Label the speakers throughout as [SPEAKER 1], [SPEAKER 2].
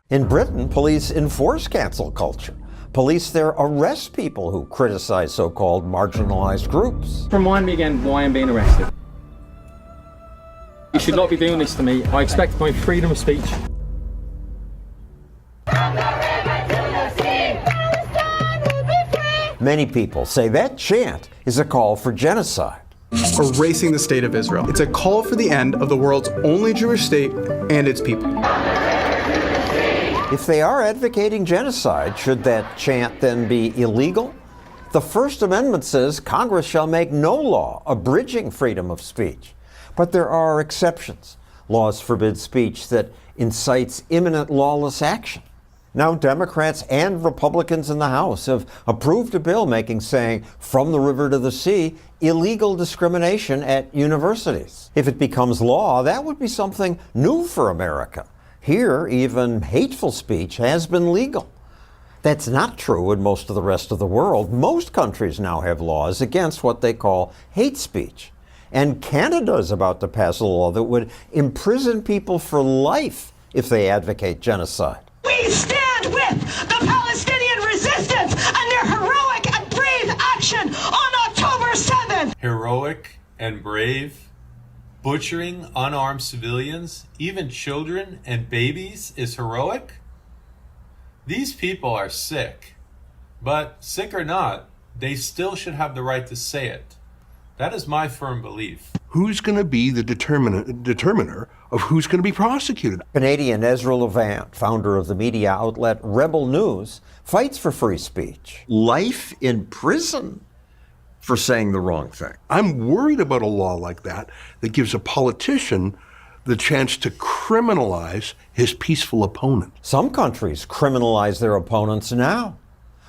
[SPEAKER 1] In Britain, police enforce cancel culture. Police there arrest people who criticize so-called marginalized groups.
[SPEAKER 2] Remind me again why I'm being arrested. You should not be doing this to me. I expect my freedom of speech.
[SPEAKER 1] Many people say that chant is a call for genocide.
[SPEAKER 3] Erasing the state of Israel. It's a call for the end of the world's only Jewish state and its people.
[SPEAKER 1] If they are advocating genocide, should that chant then be illegal? The First Amendment says Congress shall make no law abridging freedom of speech. But there are exceptions. Laws forbid speech that incites imminent lawless action. Now Democrats and Republicans in the House have approved a bill saying, from the river to the sea, illegal discrimination at universities. If it becomes law, that would be something new for America. Here, even hateful speech has been legal. That's not true in most of the rest of the world. Most countries now have laws against what they call hate speech. And Canada is about to pass a law that would imprison people for life if they advocate genocide.
[SPEAKER 4] We stand with the Palestinian resistance and their heroic and brave action on October 7th.
[SPEAKER 5] Heroic and brave? Butchering unarmed civilians, even children and babies, is heroic? These people are sick. But sick or not, they still should have the right to say it. That is my firm belief.
[SPEAKER 6] Who's going to be the determiner of who's going to be prosecuted?
[SPEAKER 1] Canadian Ezra Levant, founder of the media outlet Rebel News, fights for free speech. Life in prison for saying the wrong thing.
[SPEAKER 6] I'm worried about a law like that gives a politician the chance to criminalize his peaceful opponent.
[SPEAKER 1] Some countries criminalize their opponents now.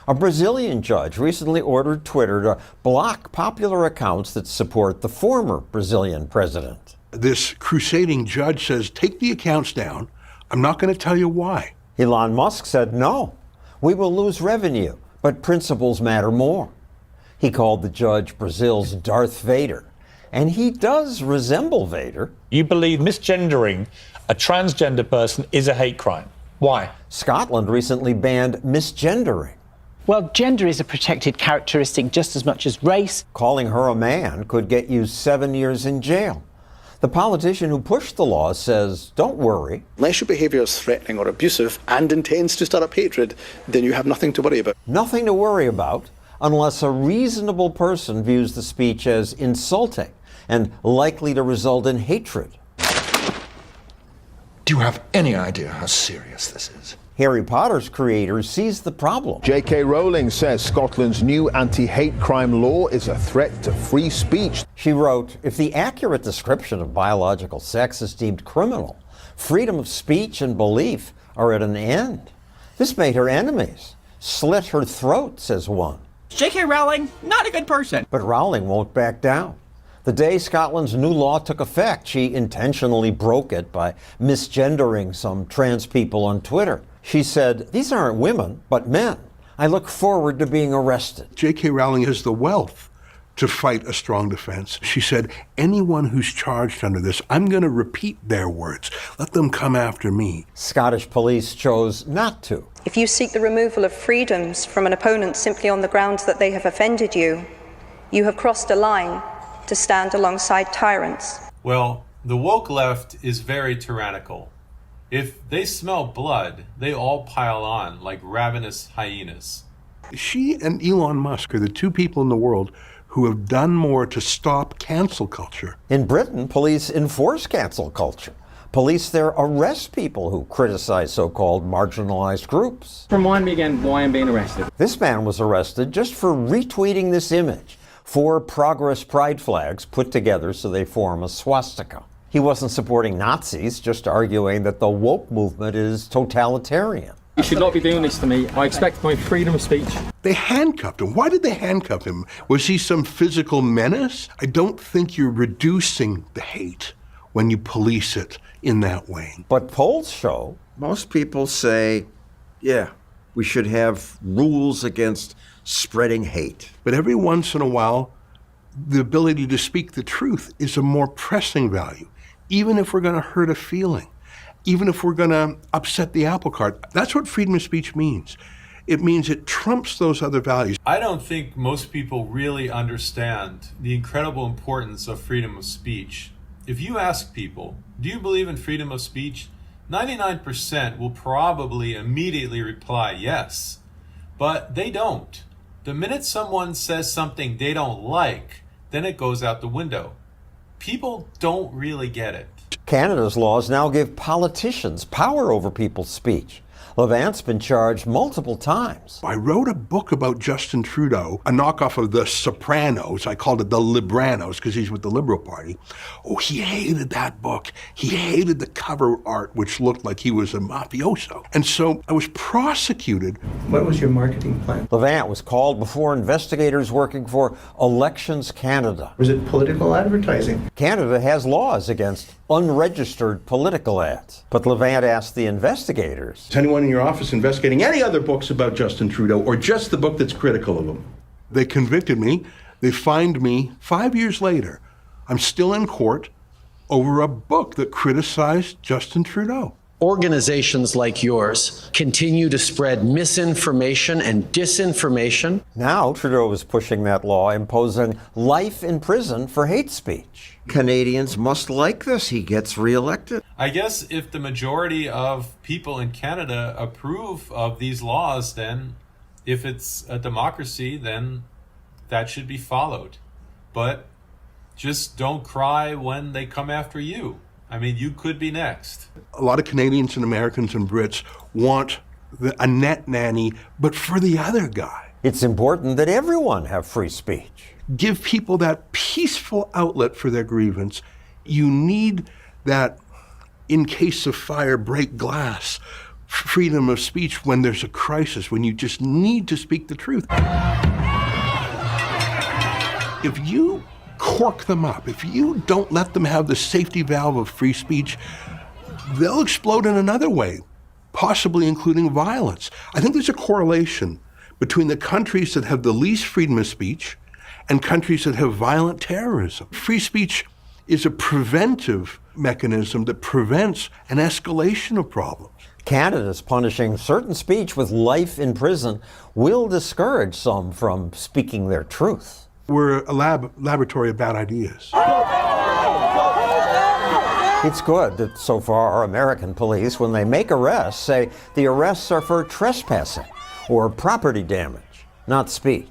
[SPEAKER 1] A Brazilian judge recently ordered Twitter to block popular accounts that support the former Brazilian president.
[SPEAKER 6] This crusading judge says, take the accounts down. I'm not going to tell you why.
[SPEAKER 1] Elon Musk said, no, we will lose revenue, but principles matter more. He called the judge Brazil's Darth Vader, and he does resemble Vader.
[SPEAKER 7] You believe misgendering a transgender person is a hate crime. Why?
[SPEAKER 1] Scotland recently banned misgendering.
[SPEAKER 8] Well, gender is a protected characteristic just as much as race.
[SPEAKER 1] Calling her a man could get you 7 years in jail. The politician who pushed the law says, don't worry.
[SPEAKER 9] Unless your behaviour is threatening or abusive and intends to stir up hatred, then you have nothing to worry about.
[SPEAKER 1] Nothing to worry about unless a reasonable person views the speech as insulting and likely to result in hatred.
[SPEAKER 10] Do you have any idea how serious this is?
[SPEAKER 1] Harry Potter's creator sees the problem.
[SPEAKER 11] J.K. Rowling says Scotland's new anti-hate crime law is a threat to free speech.
[SPEAKER 1] She wrote, if the accurate description of biological sex is deemed criminal, freedom of speech and belief are at an end. This made her enemies slit her throat, says one.
[SPEAKER 12] J.K. Rowling, not a good person.
[SPEAKER 1] But Rowling won't back down. The day Scotland's new law took effect, she intentionally broke it by misgendering some trans people on Twitter. She said, these aren't women, but men. I look forward to being arrested.
[SPEAKER 6] J.K. Rowling has the wealth to fight a strong defense. She said, anyone who's charged under this, I'm going to repeat their words. Let them come after me.
[SPEAKER 1] Scottish police chose not to.
[SPEAKER 13] If you seek the removal of freedoms from an opponent simply on the grounds that they have offended you, you have crossed a line to stand alongside tyrants.
[SPEAKER 5] Well, the woke left is very tyrannical. If they smell blood, they all pile on like ravenous hyenas.
[SPEAKER 6] She and Elon Musk are the two people in the world who have done more to stop cancel culture.
[SPEAKER 1] In Britain, police enforce cancel culture. Police there arrest people who criticize so-called marginalized groups.
[SPEAKER 2] Remind me again why I'm being arrested.
[SPEAKER 1] This man was arrested just for retweeting this image. 4 progress pride flags put together so they form a swastika. He wasn't supporting Nazis, just arguing that the woke movement is totalitarian.
[SPEAKER 2] You should not be doing this to me. I expect my freedom of speech.
[SPEAKER 6] They handcuffed him. Why did they handcuff him? Was he some physical menace? I don't think you're reducing the hate when you police it in that way.
[SPEAKER 1] But polls show most people say, yeah, we should have rules against spreading hate.
[SPEAKER 6] But every once in a while, the ability to speak the truth is a more pressing value, even if we're going to hurt a feeling. even if we're going to upset the apple cart. That's what freedom of speech means. It means it trumps those other values.
[SPEAKER 5] I don't think most people really understand the incredible importance of freedom of speech. If you ask people, do you believe in freedom of speech? 99% will probably immediately reply yes, but they don't. The minute someone says something they don't like, then it goes out the window. People don't really get it.
[SPEAKER 1] Canada's laws now give politicians power over people's speech. Levant's been charged multiple times.
[SPEAKER 6] I wrote a book about Justin Trudeau, a knockoff of The Sopranos. I called it The Libranos because he's with the Liberal Party. Oh, he hated that book. He hated the cover art, which looked like he was a mafioso. And so I was prosecuted.
[SPEAKER 3] What was your marketing plan?
[SPEAKER 1] Levant was called before investigators working for Elections Canada.
[SPEAKER 3] Was it political advertising?
[SPEAKER 1] Canada has laws against unregistered political ads. But Levant asked the investigators,
[SPEAKER 6] Is anyone in your office investigating any other books about Justin Trudeau or just the book that's critical of him? They convicted me. They fined me 5 years later. I'm still in court over a book that criticized Justin Trudeau.
[SPEAKER 14] Organizations like yours continue to spread misinformation and disinformation.
[SPEAKER 1] Now Trudeau is pushing that law, imposing life in prison for hate speech. Canadians must like this. He gets reelected.
[SPEAKER 5] I guess if the majority of people in Canada approve of these laws, then if it's a democracy, then that should be followed. But just don't cry when they come after you. I mean, you could be next.
[SPEAKER 6] A lot of Canadians and Americans and Brits want a net nanny, but for the other guy.
[SPEAKER 1] It's important that everyone have free speech.
[SPEAKER 6] Give people that peaceful outlet for their grievance. You need that, in case of fire, break glass, freedom of speech when there's a crisis, when you just need to speak the truth. If you cork them up, if you don't let them have the safety valve of free speech, they'll explode in another way, possibly including violence. I think there's a correlation between the countries that have the least freedom of speech and countries that have violent terrorism. Free speech is a preventive mechanism that prevents an escalation of problems.
[SPEAKER 1] Canada's punishing certain speech with life in prison will discourage some from speaking their truth.
[SPEAKER 6] We're a laboratory of bad ideas.
[SPEAKER 1] It's good that so far our American police, when they make arrests, say the arrests are for trespassing or property damage, not speech.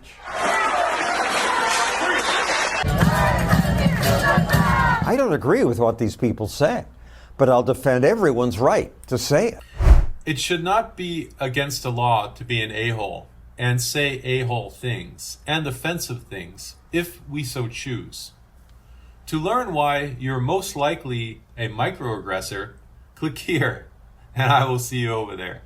[SPEAKER 1] I don't agree with what these people say, but I'll defend everyone's right to say it.
[SPEAKER 5] It should not be against the law to be an a-hole and say a-hole things and offensive things if we so choose. To learn why you're most likely a microaggressor, click here and I will see you over there.